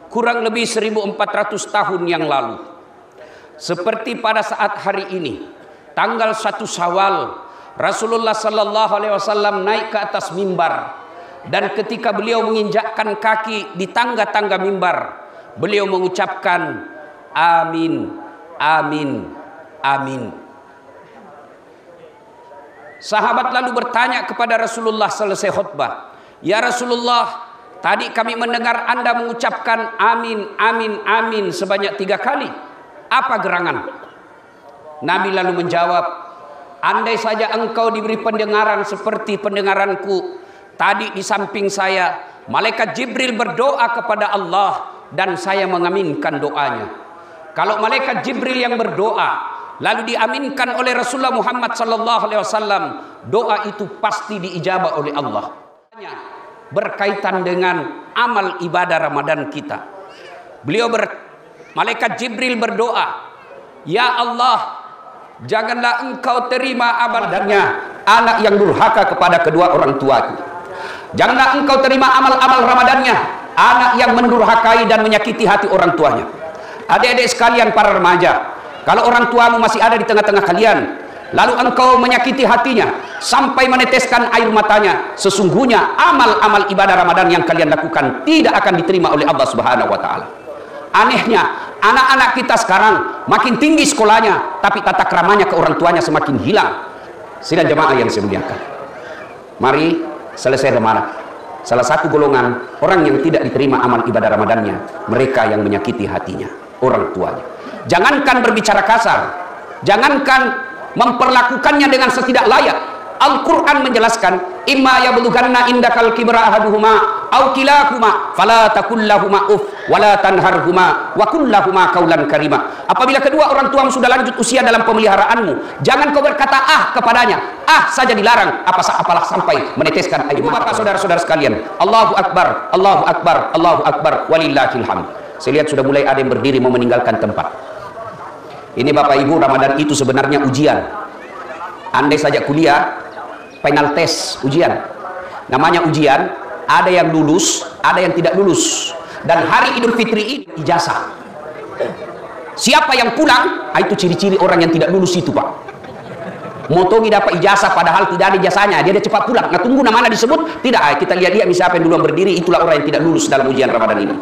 kurang lebih 1400 tahun yang lalu. Seperti pada saat hari ini, tanggal 1 Syawal, Rasulullah sallallahu alaihi wasallam naik ke atas mimbar, dan ketika beliau menginjakkan kaki di tangga-tangga mimbar, beliau mengucapkan amin, amin, amin. Sahabat lalu bertanya kepada Rasulullah selesai khutbah, "Ya Rasulullah, tadi kami mendengar Anda mengucapkan amin, amin, amin sebanyak 3 kali. Apa gerangan?" Nabi lalu menjawab, "Andai saja engkau diberi pendengaran seperti pendengaranku, tadi di samping saya malaikat Jibril berdoa kepada Allah dan saya mengaminkan doanya. Kalau malaikat Jibril yang berdoa lalu diaminkan oleh Rasulullah Muhammad sallallahu alaihi wasallam, doa itu pasti diijabah oleh Allah." Berkaitan dengan amal ibadah Ramadan kita, malaikat Jibril berdoa, "Ya Allah, janganlah engkau terima amalnya anak yang durhaka kepada kedua orang tuaku. Janganlah engkau terima amal-amal Ramadannya anak yang mendurhakai dan menyakiti hati orang tuanya." Adik-adik sekalian, para remaja, kalau orang tuamu masih ada di tengah-tengah kalian, lalu engkau menyakiti hatinya sampai meneteskan air matanya, sesungguhnya amal-amal ibadah Ramadan yang kalian lakukan tidak akan diterima oleh Allah Subhanahu wa taala. Anehnya, anak-anak kita sekarang makin tinggi sekolahnya, tapi tata keramanya ke orang tuanya semakin hilang. Sidang jemaah yang saya muliakan, mari selesai Ramadan, salah satu golongan orang yang tidak diterima amal ibadah Ramadannya, mereka yang menyakiti hatinya, orang tuanya. Jangankan berbicara kasar, jangankan memperlakukannya dengan setidak layak. Al-Quran menjelaskan, "Imma yablughanna indakal kibra ahaduhuma aw kilahuma fala taqul lahumā uff wa la tanharhuma wa qul lahumā qawlan karima." Apabila kedua orang tuamu sudah lanjut usia dalam pemeliharaanmu, jangan kau berkata ah kepadanya. Ah saja dilarang, apalah sampai meneteskan air mata. Bapak, saudara-saudara sekalian, Allahu Akbar, Allahu Akbar, Allahu Akbar, walillahil hamd. Saya lihat sudah mulai ada yang berdiri mau meninggalkan tempat. Ini Bapak Ibu, Ramadan itu sebenarnya ujian. Andai saja kuliah, final test, ujian. Namanya ujian, ada yang lulus, ada yang tidak lulus. Dan hari Idul Fitri ini ijazah. Siapa yang pulang, itu ciri-ciri orang yang tidak lulus itu, Pak. Motongi dapat ijazah padahal tidak ada ijazahnya, dia cepat pulang. Nggak tunggu namanya disebut, tidak. Kita lihat siapa yang duluan berdiri, itulah orang yang tidak lulus dalam ujian Ramadan ini.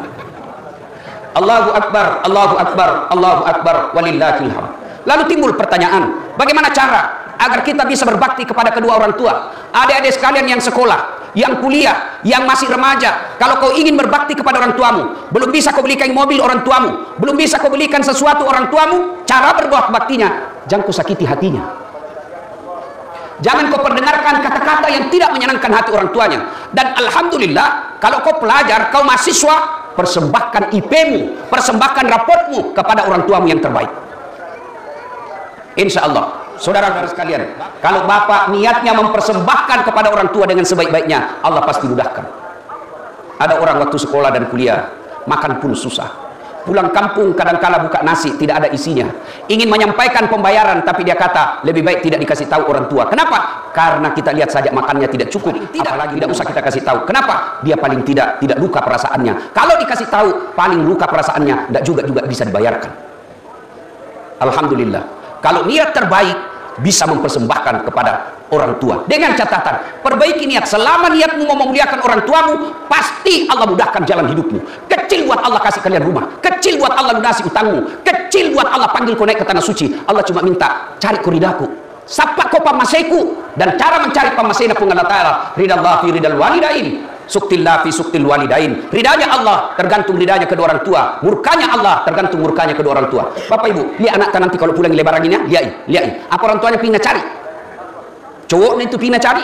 Allahu Akbar, Allahu Akbar, Allahu Akbar, walillahil hamd. Lalu timbul pertanyaan, bagaimana cara agar kita bisa berbakti kepada kedua orang tua? Adik-adik sekalian yang sekolah, yang kuliah, yang masih remaja, kalau kau ingin berbakti kepada orang tuamu, belum bisa kau belikan mobil orang tuamu, belum bisa kau belikan sesuatu orang tuamu, cara berbuat baktinya, jangan kau sakiti hatinya. Jangan kau perdengarkan kata-kata yang tidak menyenangkan hati orang tuanya. Dan alhamdulillah, kalau kau pelajar, kau mahasiswa, persembahkan IP-mu, persembahkan raportmu kepada orang tuamu yang terbaik. Insya Allah, saudara-saudara sekalian, kalau bapak niatnya mempersembahkan kepada orang tua dengan sebaik-baiknya, Allah pasti mudahkan. Ada orang waktu sekolah dan kuliah, makan pun susah. Pulang kampung kadang-kala buka nasi, tidak ada isinya. Ingin menyampaikan pembayaran, tapi dia kata, lebih baik tidak dikasih tahu orang tua. Kenapa? Karena kita lihat saja makannya tidak cukup. Apalagi tidak usah kita kasih tahu. Kenapa? Dia paling tidak luka perasaannya. Kalau dikasih tahu, paling luka perasaannya, tidak juga bisa dibayarkan. Alhamdulillah. Kalau niat terbaik, bisa mempersembahkan kepada orang tua. Dengan catatan, perbaiki niat. Selama niatmu mau memuliakan orang tuamu, pasti Allah mudahkan jalan hidupmu. Kecil buat Allah kasih kalian rumah, kecil buat Allah lunasi utangmu, kecil buat Allah panggil kau naik ke tanah suci. Allah cuma minta, cari ku ridaku, sapa kau pamaseku. Dan cara mencari pamasena pun Allah Ta'ala, ridallah fi ridal walidain, suktillah fi suktil walidain. Ridanya Allah tergantung ridanya kedua orang tua, murkanya Allah tergantung murkanya kedua orang tua. Bapak Ibu, lihat anak nanti kalau pulang lebaran ini, lihat apa orang tuanya pingin cari. Cowoknya itu pingin cari,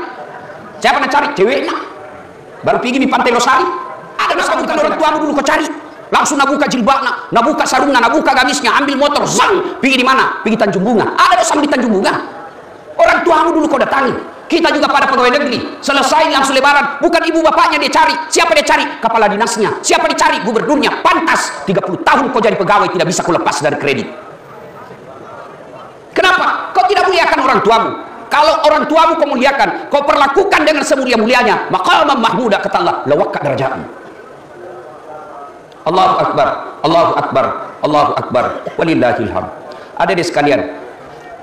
siapa nak cari? Ceweknya. Baru pergi di Pantai Losari, ada masa bukan orang tuamu dulu kau cari. Langsung nak buka jilbabnya, nak buka sarungnya, nak buka gamisnya, ambil motor, zang, pergi di mana? Pergi Tanjung Bunga. Ada dosa di Tanjung Bunga. Orang tuamu dulu kau datangi. Kita juga pada pegawai negeri, selesai langsung lebaran, bukan ibu bapaknya dia cari. Siapa dia cari? Kepala dinasnya. Siapa dicari? Gubernurnya. Pantas 30 tahun kau jadi pegawai tidak bisa kau lepas dari kredit. Kenapa? Kau tidak muliakan orang tuamu. Kalau orang tuamu kau muliakan, kau perlakukan dengan semulia-mulianya, maqaman mahmuda, kata Allah, lawakka darajatmu. Allahu Akbar, Allahu Akbar, Allahu Akbar, walillahil hamd. Adik-adik sekalian,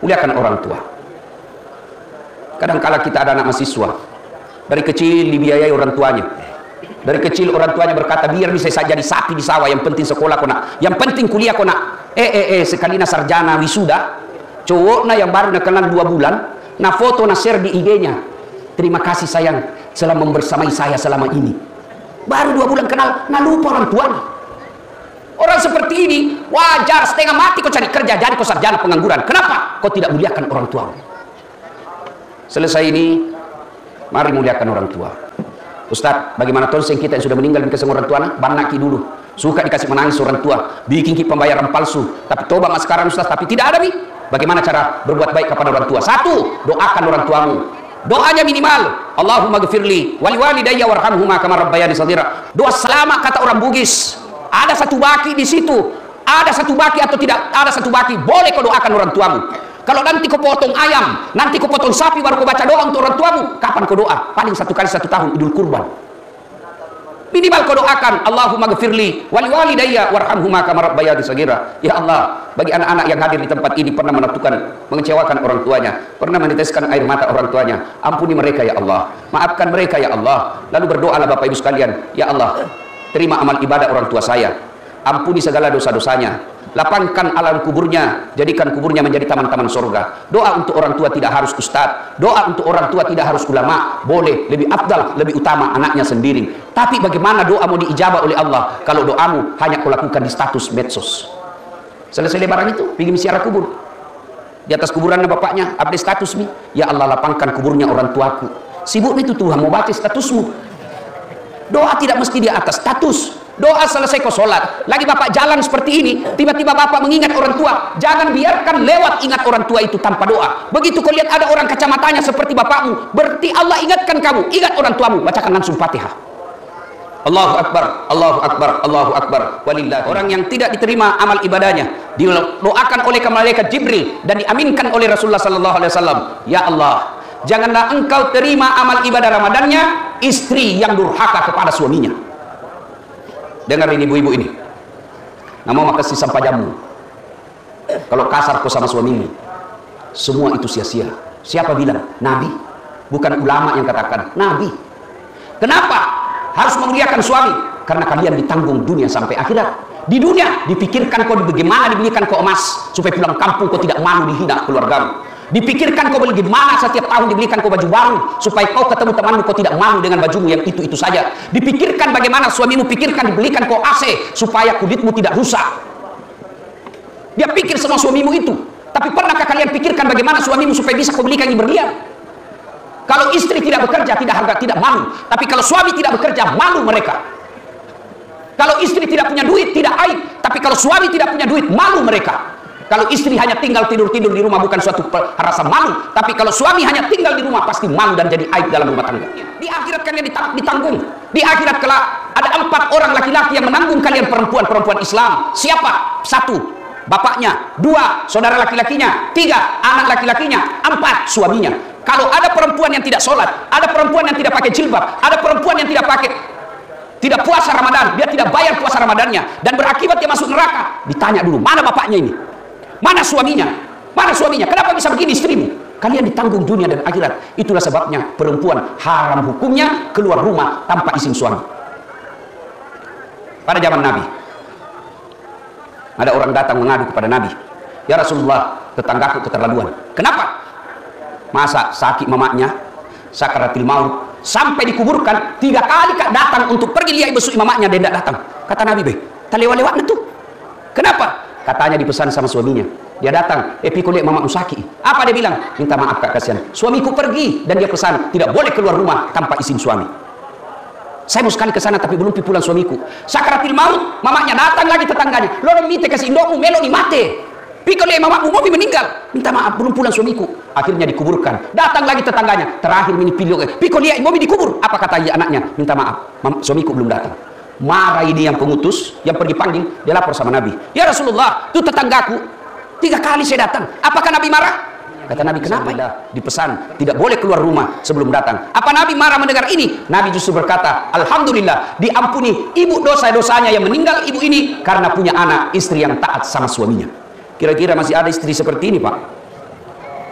muliakan orang tua. Kadang-kala kita ada anak mahasiswa, dari kecil dibiayai orang tuanya. Dari kecil orang tuanya berkata, biar bisa saja jadi sapi di sawah, yang penting sekolah kau nak, yang penting kuliah kau nak. Sekali na sarjana wisuda, cowok na yang baru nak kenal 2 bulan, na foto na share di IG-nya. Terima kasih sayang, selama membersamai saya selama ini. Baru 2 bulan kenal, na lupa orang tuanya. Orang seperti ini wajar setengah mati kau cari kerja, jadi kau sarjana pengangguran. Kenapa? Kau tidak muliakan orang tuamu. Selesai ini, mari muliakan orang tua. Ustaz, bagaimana tonseng kita yang sudah meninggal dikasih orang tua? Banaki dulu. Suka dikasih menangis orang tua, bikin pembayaran palsu. Tapi tobat mas sekarang Ustaz, tapi tidak ada nih. Bagaimana cara berbuat baik kepada orang tua? 1, doakan orang tuamu. Doanya minimal, Allahumma gfirli wali walidayya warhamhuma kama rabbayani shaghira. Doa selamat kata orang Bugis. Ada 1 baki di situ. Ada 1 baki atau tidak ada 1 baki, boleh kau doakan orang tuamu. Kalau nanti kau potong ayam, nanti kau potong sapi, baru kau baca doa untuk orang tuamu. Kapan kau doa? Paling 1 kali 1 tahun, Idul Kurban. Minimal kau doakan, Allahumma gfirli wali walidayya warhamhuma kama rabbayani shaghira. Ya Allah, bagi anak-anak yang hadir di tempat ini pernah menentukan, mengecewakan orang tuanya, pernah meneteskan air mata orang tuanya, ampuni mereka ya Allah, maafkan mereka ya Allah. Lalu berdoalah Bapak Ibu sekalian, ya Allah, terima amal ibadah orang tua saya, ampuni segala dosa-dosanya, lapangkan alam kuburnya, jadikan kuburnya menjadi taman-taman surga. Doa untuk orang tua tidak harus ustadz, doa untuk orang tua tidak harus ulama, boleh, lebih afdal, lebih utama anaknya sendiri. Tapi bagaimana doa mau diijabah oleh Allah kalau doamu hanya kau lakukan di status medsos? Selesai lebaran itu, pergi ziarah kubur, di atas kuburannya bapaknya update status nih, ya Allah lapangkan kuburnya orang tuaku. Sibuk itu Tuhan mau baca statusmu. Doa tidak mesti di atas status. Doa selesai kau sholat, lagi bapak jalan seperti ini, tiba-tiba bapak mengingat orang tua, jangan biarkan lewat ingat orang tua itu tanpa doa. Begitu kau lihat ada orang kacamatanya seperti bapakmu, berarti Allah ingatkan kamu, ingat orang tuamu, bacakan langsung Fatihah. Allahu Akbar, Allahu Akbar, Allahu Akbar, walillah. Orang yang tidak diterima amal ibadahnya didoakan oleh malaikat Jibril dan diaminkan oleh Rasulullah sallallahu alaihi wasallam. Ya Allah, janganlah engkau terima amal ibadah Ramadannya istri yang durhaka kepada suaminya. Dengar ini ibu-ibu ini, nah mau makasih sampah jamu. Kalau kasar kau sama suamimu, semua itu sia-sia. Siapa bilang? Nabi, bukan ulama yang katakan, Nabi. Kenapa harus memuliakan suami? Karena kalian ditanggung dunia sampai akhirat. Di dunia dipikirkan kau bagaimana dibelikan kau emas supaya pulang kampung kau tidak malu dihina keluargamu. Dipikirkan kau bagaimana setiap tahun dibelikan kau baju baru supaya kau ketemu temanmu kau tidak malu dengan bajumu yang itu saja. Dipikirkan bagaimana suamimu pikirkan dibelikan kau AC supaya kulitmu tidak rusak. Dia pikir semua suamimu itu. Tapi pernahkah kalian pikirkan bagaimana suamimu supaya bisa kau belikan berlian? Kalau istri tidak bekerja tidak malu, tapi kalau suami tidak bekerja malu mereka. Kalau istri tidak punya duit tidak aib, tapi kalau suami tidak punya duit malu mereka. Kalau istri hanya tinggal tidur-tidur di rumah bukan suatu rasa malu, tapi kalau suami hanya tinggal di rumah pasti malu dan jadi aib dalam rumah tangga. Di akhirat kalian ditanggung. Di akhirat kelak ada 4 orang laki-laki yang menanggung kalian perempuan Islam. Siapa? 1, bapaknya. 2, saudara laki-lakinya. 3, anak laki-lakinya. 4, suaminya. Kalau ada perempuan yang tidak sholat, ada perempuan yang tidak pakai jilbab, ada perempuan yang tidak puasa Ramadan, dia tidak bayar puasa Ramadannya dan berakibat dia masuk neraka, ditanya dulu, mana bapaknya ini? Mana suaminya? Mana suaminya? Kenapa bisa begini istrimu? Kalian ditanggung dunia dan akhirat. Itulah sebabnya perempuan haram hukumnya keluar rumah tanpa izin suami. Pada zaman Nabi, ada orang datang mengadu kepada Nabi, ya Rasulullah, tetanggaku keterlaluan. Kenapa? Masa sakit mamanya, sakaratil maut, sampai dikuburkan 3 kali datang untuk pergi lihat besuk mamanya, dia tidak datang. Kata Nabi, tak lewat-lewat itu. Kenapa? Katanya dipesan sama suaminya. Dia datang, piko lihat mama sakit. Apa dia bilang? Minta maaf kak, kasihan. Suamiku pergi dan dia pesan tidak boleh keluar rumah tanpa izin suami. Saya mau sekali ke sana tapi belum pulang suamiku. Sakaratil maut, mamanya datang lagi tetangganya. Lo minta kasih indokmu melo ni mate. Piko lihat mamamu mau meninggal. Minta maaf belum pulang suamiku. Akhirnya dikuburkan. Datang lagi tetangganya. Terakhir ini pilih. Piko lihat mau dikubur. Apa kata anaknya? Minta maaf. Suamiku belum datang. Marah ini yang pengutus, yang pergi panggil, dia lapor sama Nabi. Ya Rasulullah, itu tetanggaku 3 kali saya datang. Apakah Nabi marah? Kata Nabi, kenapa? Dipesan tidak boleh keluar rumah sebelum datang. Apa Nabi marah mendengar ini? Nabi justru berkata, alhamdulillah diampuni ibu dosa-dosanya yang meninggal ibu ini karena punya anak istri yang taat sama suaminya. Kira-kira masih ada istri seperti ini, Pak?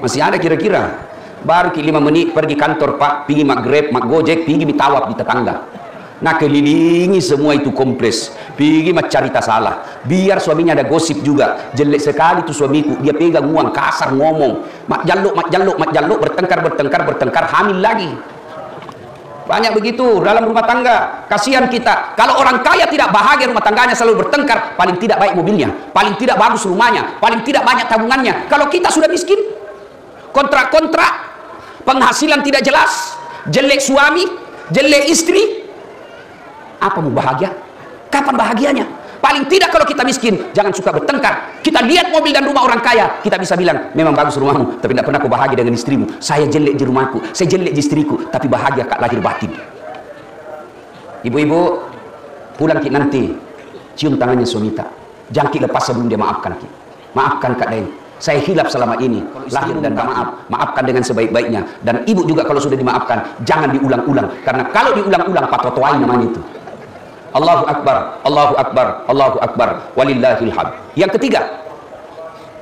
Masih ada kira-kira? Baru 5 menit pergi kantor, Pak, pergi mak Grab, mak Gojek, pergi mitawab di tetangga. Nah, kelilingi semua itu kompleks, pergi mak cerita salah, biar suaminya ada gosip juga. Jelek sekali tuh suamiku, dia pegang uang kasar, ngomong mak jaluk, bertengkar, hamil lagi. Banyak begitu dalam rumah tangga. Kasihan kita. Kalau orang kaya tidak bahagia rumah tangganya, selalu bertengkar, paling tidak baik mobilnya, paling tidak bagus rumahnya, paling tidak banyak tabungannya. Kalau kita sudah miskin, kontrak-kontrak, penghasilan tidak jelas, jelek suami, jelek istri, apa mau bahagia? Kapan bahagianya? Paling tidak kalau kita miskin, jangan suka bertengkar. Kita lihat mobil dan rumah orang kaya, kita bisa bilang, memang bagus rumahmu, tapi tidak pernah kau bahagia dengan istrimu. Saya jelek di rumahku, saya jelek di istriku, tapi bahagia kak lahir batin. Ibu-ibu, pulang ki nanti, cium tangannya suami tak. Jangan ki lepas sebelum dia maafkan ki. Maafkan kak Dain. Saya hilaf selama ini, lahir dan maaf, maafkan dengan sebaik-baiknya. Dan ibu juga kalau sudah dimaafkan, jangan diulang-ulang. Karena kalau diulang-ulang, patotwai namanya itu. Allahu Akbar, Allahu Akbar, Allahu Akbar, walillahil hamd. Yang ketiga,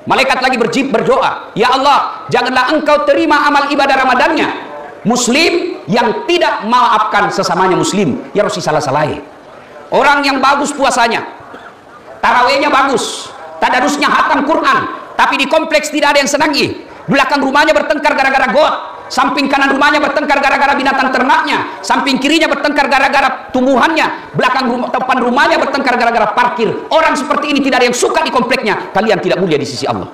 malaikat lagi berdoa, ya Allah, janganlah engkau terima amal ibadah Ramadannya muslim yang tidak memaafkan sesamanya muslim, ya Rosi salah-salahi. Orang yang bagus puasanya, tarawihnya bagus, tadarusnya hatam Quran, tapi di kompleks tidak ada yang senangi. Belakang rumahnya bertengkar gara-gara got, samping kanan rumahnya bertengkar gara-gara binatang ternaknya, samping kirinya bertengkar gara-gara tumbuhannya, depan rumahnya bertengkar gara-gara parkir. Orang seperti ini tidak ada yang suka di kompleknya. Kalian tidak mulia di sisi Allah.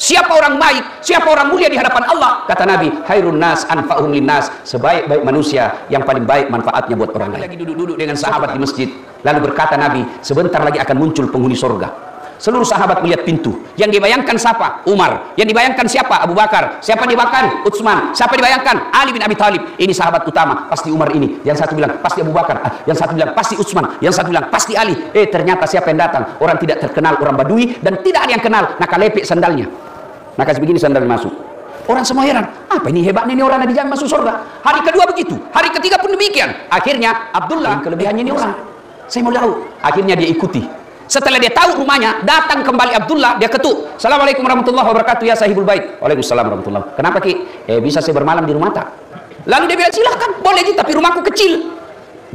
Siapa orang baik, siapa orang mulia di hadapan Allah? Kata Nabi, khairun nas anfa'uhum linnas, sebaik-baik manusia yang paling baik manfaatnya buat orang lain. Lagi duduk-duduk dengan sahabat di masjid, lalu berkata Nabi, sebentar lagi akan muncul penghuni surga. Seluruh sahabat melihat pintu. Yang dibayangkan siapa? Umar. Yang dibayangkan siapa? Abu Bakar. Siapa dibayangkan? Utsman. Siapa dibayangkan? Ali bin Abi Thalib. Ini sahabat utama, pasti Umar ini. Yang satu bilang pasti Abu Bakar. Yang satu bilang pasti Utsman. Yang satu bilang pasti Ali. Ternyata siapa yang datang? Orang tidak terkenal, orang Badui, dan tidak ada yang kenal. Naka lepek sandalnya. Naka sebegini sandal masuk. Orang semua heran. Apa ini hebatnya ini orang yang dijamin masuk surga? Hari kedua begitu. Hari ketiga pun demikian. Akhirnya Abdullah, kelebihannya ini orang. Saya mau tahu. Akhirnya dia ikuti. Setelah dia tahu rumahnya, datang kembali Abdullah, dia ketuk. Assalamualaikum warahmatullahi wabarakatuh ya sahibul bait. Waalaikumsalam warahmatullahi. Kenapa ki? Bisa saya bermalam di rumah tak? Lalu dia bilang silahkan, boleh ji, tapi rumahku kecil.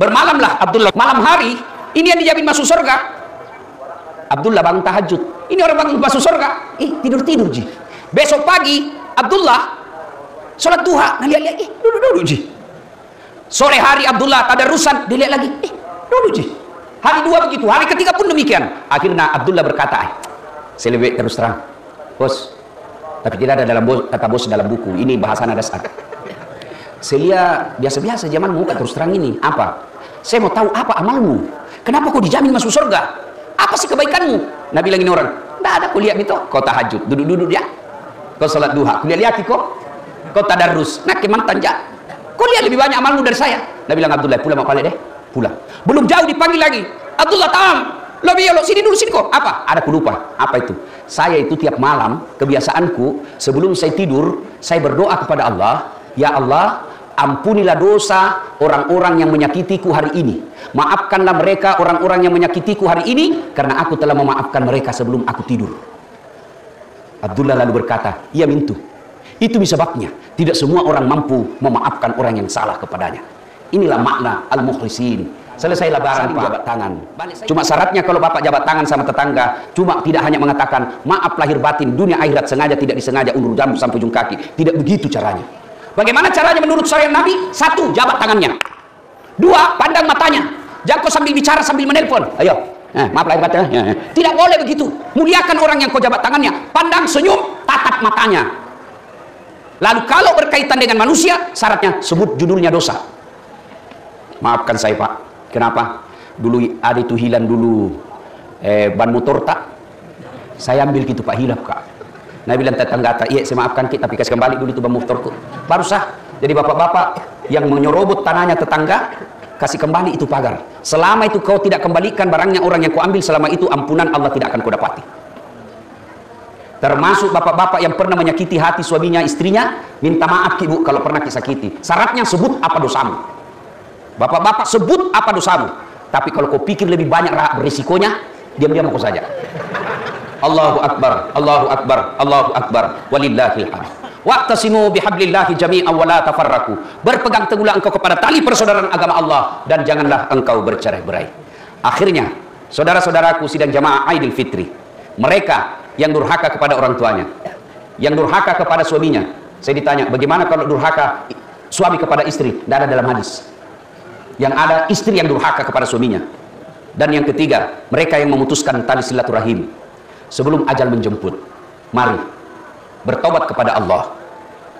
Bermalamlah Abdullah. Malam hari, ini yang dijamin masuk surga. Abdullah bangun tahajud. Ini orang bangun masuk surga. Tidur-tidur ji. Besok pagi, Abdullah sholat duha. Nah lihat-lihat, duduk-duduk ji. Sore hari Abdullah tadarusan, dia lihat lagi. Duduk ji. Hari dua begitu, hari ketiga pun demikian. Akhirnya Abdullah berkata, saya lebih terus terang, bos, tapi tidak ada dalam kata bos dalam buku. Ini bahasa dasar. Saya lihat biasa-biasa zaman muka terus terang ini. Apa? Saya mau tahu apa amalmu. Kenapa kau dijamin masuk surga? Apa sih kebaikanmu? Nabi bilang ini orang, tidak ada, kau lihat itu. Kau tahajud, duduk-duduk ya. Kau salat duha, kau lihat kau tadarus. Nah kemantan ya. Kau lihat lebih banyak amalmu dari saya. Nabi bilang Abdullah, pulang mau balik deh. Pulang. Belum jauh dipanggil lagi. Abdullah ta'am. Lo sini dulu, sini kok. Apa? Ada aku lupa. Apa itu? Saya itu tiap malam, kebiasaanku, sebelum saya tidur, saya berdoa kepada Allah, ya Allah, ampunilah dosa orang-orang yang menyakitiku hari ini. Maafkanlah mereka orang-orang yang menyakitiku hari ini, karena aku telah memaafkan mereka sebelum aku tidur. Abdullah lalu berkata, iya mintu. Itu sebabnya. Tidak semua orang mampu memaafkan orang yang salah kepadanya. Inilah makna al-mukhlisin. Selesai lebaran jabat tangan. Cuma syaratnya kalau bapak jabat tangan sama tetangga, cuma tidak hanya mengatakan maaf lahir batin, dunia akhirat sengaja tidak disengaja undur jambut sampai ujung kaki. Tidak begitu caranya. Bagaimana caranya menurut syariat Nabi? Satu, jabat tangannya. Dua, pandang matanya. Jangan kau sambil bicara sambil menelpon. Ayo, maaf lahir batin. Tidak boleh begitu. Muliakan orang yang kau jabat tangannya. Pandang, senyum, tatap matanya. Lalu kalau berkaitan dengan manusia, syaratnya sebut judulnya dosa. Maafkan saya Pak. Kenapa? Dulu ada itu hilang dulu ban motor tak? Saya ambil gitu Pak, hilap Kak. Nah bilang tetangga, iya saya maafkan kita, tapi kasih kembali dulu itu ban motorku. Baru sah. Jadi bapak-bapak yang menyerobot tanahnya tetangga, kasih kembali itu pagar. Selama itu kau tidak kembalikan barangnya orang yang kau ambil, selama itu ampunan Allah tidak akan kau dapati. Termasuk bapak-bapak yang pernah menyakiti hati suaminya, istrinya, minta maaf ibu kalau pernah disakiti. Syaratnya sebut apa dosamu. Bapak-bapak sebut apa dosamu. Tapi kalau kau pikir lebih banyak berisikonya, diam-diam kau saja. Allahu Akbar, Allahu Akbar, Allahu Akbar, walillahil hamd. Wa'tasimu bihablillahi jami'an wa la tafarraqu. Berpegang teguhlah engkau kepada tali persaudaraan agama Allah dan janganlah engkau bercerai-berai. Akhirnya, saudara-saudaraku sidang jamaah Aidil Fitri, mereka yang durhaka kepada orang tuanya, yang durhaka kepada suaminya. Saya ditanya, bagaimana kalau durhaka suami kepada istri? Tidak ada dalam hadis. Yang ada istri yang durhaka kepada suaminya. Dan yang ketiga, mereka yang memutuskan tali silaturahim sebelum ajal menjemput. Mari bertobat kepada Allah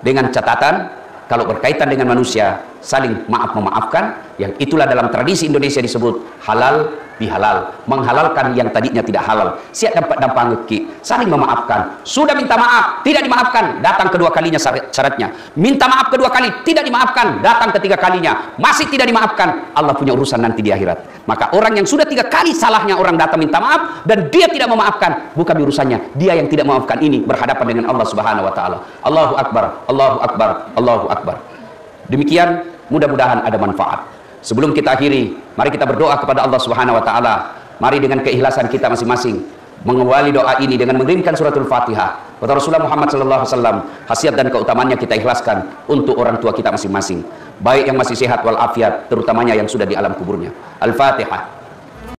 dengan catatan kalau berkaitan dengan manusia saling maaf-memaafkan, yang itulah dalam tradisi Indonesia disebut halal bihalal, menghalalkan yang tadinya tidak halal. Siap dampak ngeki, saling memaafkan. Sudah minta maaf, tidak dimaafkan, datang kedua kalinya syaratnya. Minta maaf kedua kali, tidak dimaafkan, datang ketiga kalinya, masih tidak dimaafkan. Allah punya urusan nanti di akhirat. Maka orang yang sudah 3 kali salahnya orang datang minta maaf dan dia tidak memaafkan, bukan urusannya. Dia yang tidak memaafkan ini berhadapan dengan Allah Subhanahu wa taala. Allahu Akbar, Allahu Akbar, Allahu Akbar. Demikian, mudah-mudahan ada manfaat. Sebelum kita akhiri, mari kita berdoa kepada Allah Subhanahu wa taala. Mari dengan keikhlasan kita masing-masing mengawali doa ini dengan mengirimkan suratul Fatihah. Kata Rasulullah Muhammad sallallahu alaihi wasallam, khasiat dan keutamaannya kita ikhlaskan untuk orang tua kita masing-masing, baik yang masih sehat walafiat, terutamanya yang sudah di alam kuburnya. Al-Fatihah.